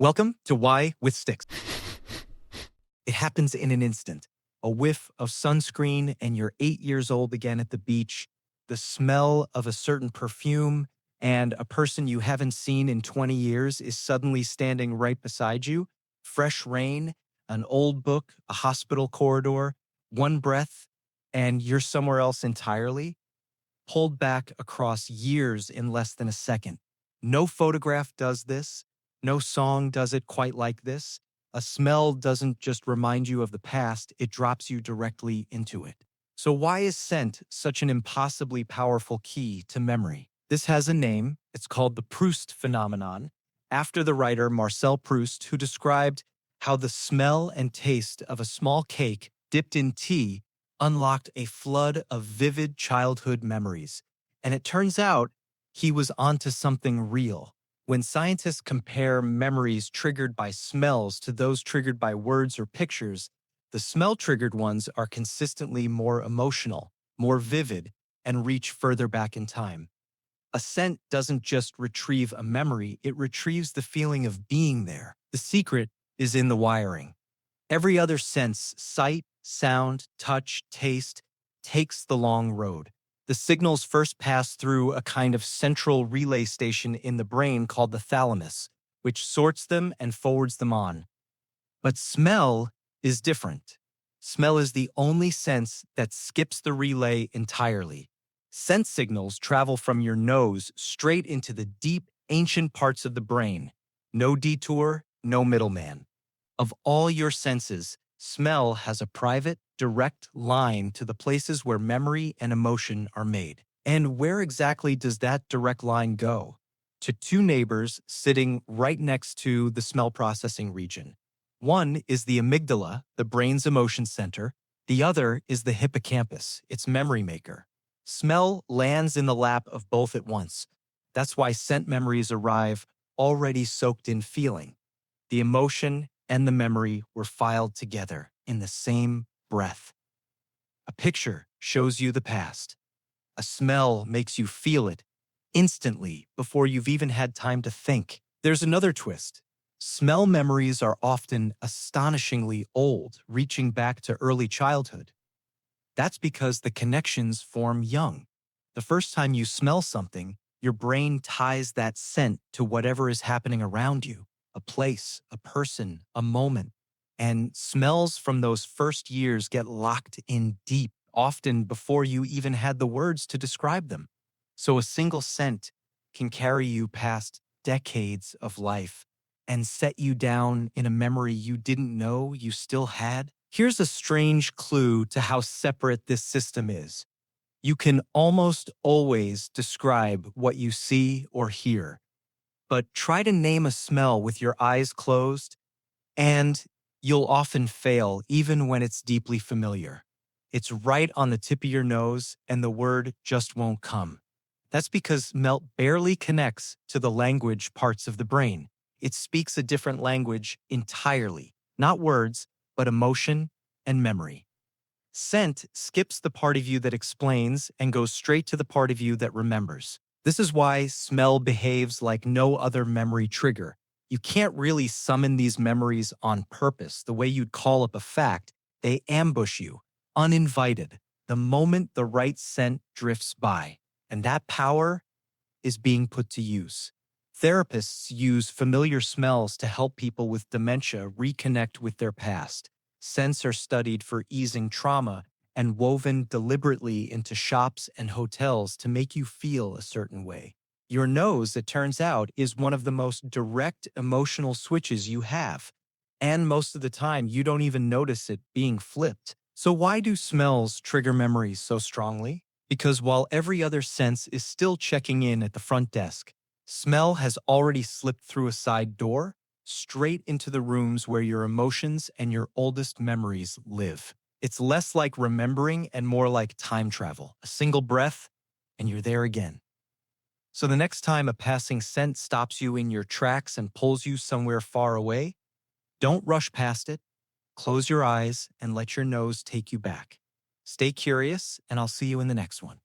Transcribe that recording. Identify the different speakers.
Speaker 1: Welcome to Why with Sticks. It happens in an instant. A whiff of sunscreen and you're 8 years old again at the beach, the smell of a certain perfume, and a person you haven't seen in 20 years is suddenly standing right beside you. Fresh rain, an old book, a hospital corridor, one breath, and you're somewhere else entirely, pulled back across years in less than a second. No photograph does this. No song does it quite like this. A smell doesn't just remind you of the past, it drops you directly into it. So why is scent such an impossibly powerful key to memory? This has a name. It's called the Proust phenomenon, after the writer Marcel Proust, who described how the smell and taste of a small cake dipped in tea unlocked a flood of vivid childhood memories. And it turns out he was onto something real. When scientists compare memories triggered by smells to those triggered by words or pictures, the smell-triggered ones are consistently more emotional, more vivid, and reach further back in time. A scent doesn't just retrieve a memory, it retrieves the feeling of being there. The secret is in the wiring. Every other sense, sight, sound, touch, taste, takes the long road. The signals first pass through a kind of central relay station in the brain called the thalamus, which sorts them and forwards them on. But smell is different. Smell is the only sense that skips the relay entirely. Scent signals travel from your nose straight into the deep, ancient parts of the brain. No detour, no middleman. Of all your senses, smell has a private, direct line to the places where memory and emotion are made. And where exactly does that direct line go? To two neighbors sitting right next to the smell processing region. One is the amygdala, the brain's emotion center. The other is the hippocampus, its memory maker. Smell lands in the lap of both at once. That's why scent memories arrive already soaked in feeling. The emotion and the memory were filed together in the same breath. A picture shows you the past. A smell makes you feel it instantly before you've even had time to think. There's another twist. Smell memories are often astonishingly old, reaching back to early childhood. That's because the connections form young. The first time you smell something, your brain ties that scent to whatever is happening around you, a place, a person, a moment. And smells from those first years get locked in deep, often before you even had the words to describe them. So a single scent can carry you past decades of life and set you down in a memory you didn't know you still had. Here's a strange clue to how separate this system is. You can almost always describe what you see or hear, but try to name a smell with your eyes closed, and you'll often fail even when it's deeply familiar. It's right on the tip of your nose, and the word just won't come. That's because smell barely connects to the language parts of the brain. It speaks a different language entirely, not words, but emotion and memory. Scent skips the part of you that explains and goes straight to the part of you that remembers. This is why smell behaves like no other memory trigger. You can't really summon these memories on purpose, the way you'd call up a fact. They ambush you, uninvited, the moment the right scent drifts by. And that power is being put to use. Therapists use familiar smells to help people with dementia reconnect with their past. Scents are studied for easing trauma and woven deliberately into shops and hotels to make you feel a certain way. Your nose, it turns out, is one of the most direct emotional switches you have. And most of the time, you don't even notice it being flipped. So why do smells trigger memories so strongly? Because while every other sense is still checking in at the front desk, smell has already slipped through a side door, straight into the rooms where your emotions and your oldest memories live. It's less like remembering and more like time travel. A single breath, and you're there again. So the next time a passing scent stops you in your tracks and pulls you somewhere far away, don't rush past it. Close your eyes and let your nose take you back. Stay curious, and I'll see you in the next one.